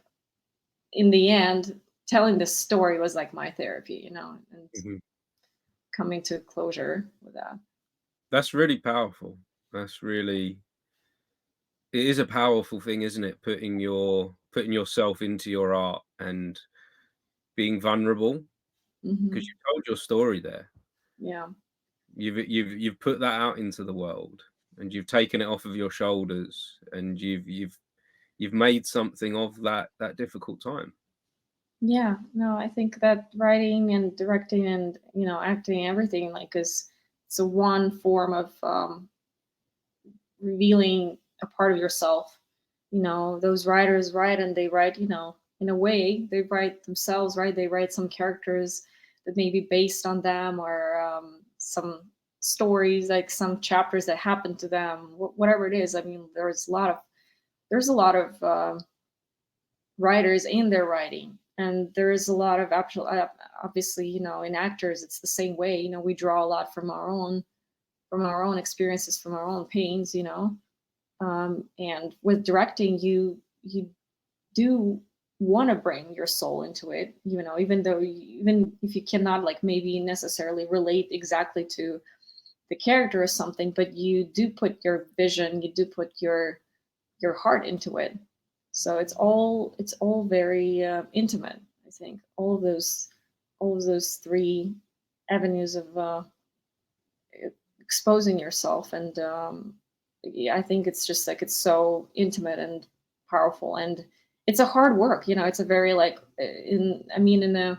in the end, telling this story was like my therapy, and mhm. coming to closure with that. That's really powerful. That's really It is a powerful thing, isn't it? Putting yourself into your art and being vulnerable, because Hmm. you told your story there. Yeah. You've put that out into the world, and you've taken it off of your shoulders, and you've made something of that difficult time. Yeah, no, I think that writing and directing and acting, everything, like, is it's a one form of revealing a part of yourself. Those writers write, and they write, in a way, they write themselves, right? They write some characters that may be based on them, or some stories, like some chapters that happened to them, whatever it is. I mean, there's a lot of writers in their writing, and there's a lot of actual, obviously, in actors, it's the same way. We draw a lot from our own experiences, from our own pains. And with directing, you do want to bring your soul into it, even if you cannot, like, maybe necessarily relate exactly to the character or something, but you do put your vision, you do put your heart into it. So it's all very intimate. I think all of those three avenues of exposing yourself, and yeah, I think it's just like, it's so intimate and powerful, and it's a hard work. It's a very, like, in a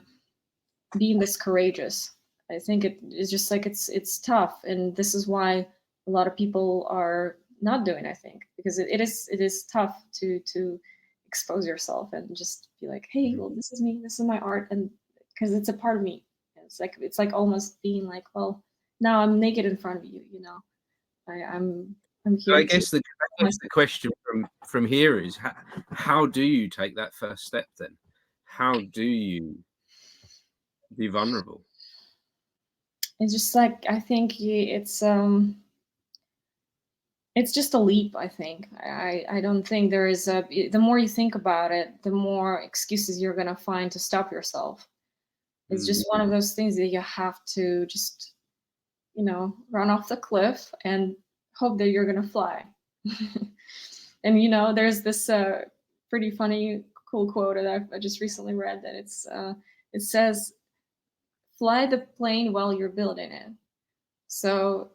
being this courageous. I think it is just like, it's tough, and this is why a lot of people are not doing. I think because it is tough to expose yourself and just be like, hey, Mhm. well, this is me, this is my art, and because it's a part of me. It's like almost being like, well, now I'm naked in front of you. I'm So here to. I guess the question from here is, how do you take that first step then? How do you be vulnerable? It's just like, I think it's just a leap. I think I don't think there is a. The more you think about it, the more excuses you're gonna find to stop yourself. It's Mm. just one of those things that you have to just run off the cliff and hope that you're gonna fly. And there's this pretty funny, cool quote that I just recently read, that it says, "Fly the plane while you're building it." So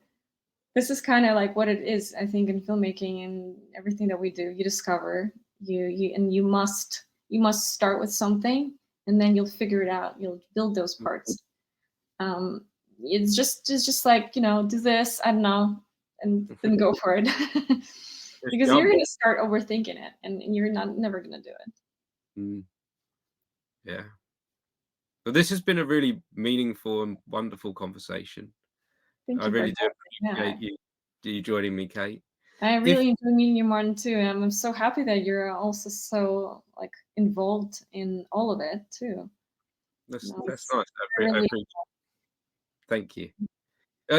this is kind of like what it is, I think, in filmmaking and everything that we do. You discover, you must start with something, and then you'll figure it out. You'll build those parts. Um, it's just like, do this, I don't know, and then go for it. Just Because you're jump. gonna start overthinking it, and you're not never gonna do it. Mm. Yeah. But this has been a really meaningful and wonderful conversation. Thank I you for really do having me. Yeah, appreciate you joining me, Kate. I If really enjoy meeting you, Martin, too. And I'm so happy that you're also so, like, involved in all of it too. that's It's nice. I really. appreciate. Thank you.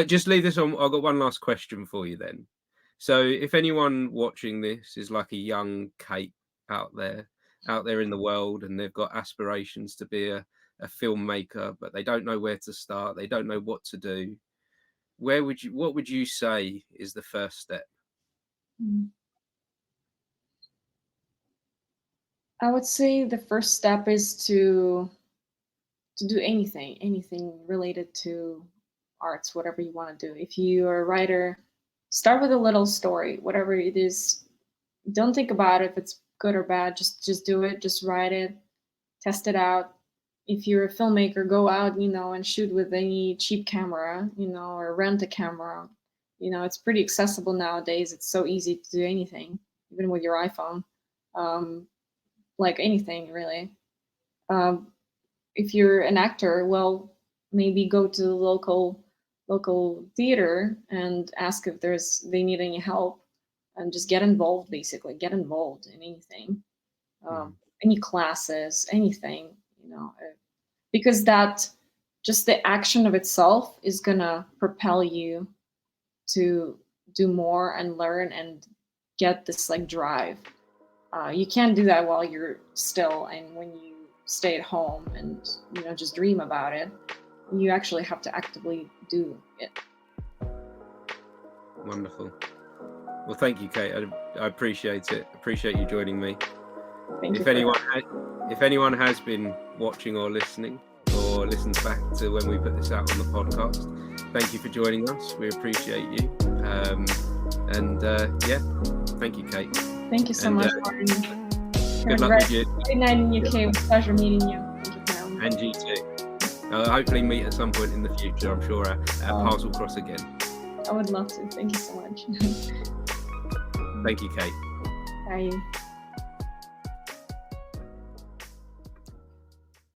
Just leave this on. I've got one last question for you then. So, if anyone watching this is like a young Kate out there, out there in the world, and they've got aspirations to be a filmmaker, but they don't know where to start, they don't know what to do, what would you say is the first step? Mm. I would say the first step is to do anything related to arts, whatever you want to do. If you are a writer, start with a little story, whatever it is. Don't think about if it's good or bad. Just do it. Just write it. Test it out. If you're a filmmaker, go out, and shoot with any cheap camera, or rent a camera. It's pretty accessible nowadays. It's so easy to do anything, even with your iPhone. Um, like anything, really. Um, if you're an actor, well, maybe go to the local theater and ask if they need any help, and just get involved. Basically, get involved in anything, Mm, any classes, anything, because that just the action of itself is gonna propel you to do more and learn and get this, like, drive. You can't do that while you're still, and when you stay at home and just dream about it. You actually have to actively do it. wonderful. Well, thank you, Kate. I appreciate it. Appreciate you joining me. Thank you If for anyone that. if anyone has been watching or listening, or listens back to when we put this out on the podcast, thank you for joining us. We appreciate you. And yeah, thank you, Kate. Thank you so And much, Martin. good luck with you. Great night in UK. Yeah. It was a pleasure meeting you. Thank you for having me. And you too. Hopefully meet at some point in the future. I'm sure our paths will cross again. I would love to. Thank you so much. Thank you, Kate. Bye.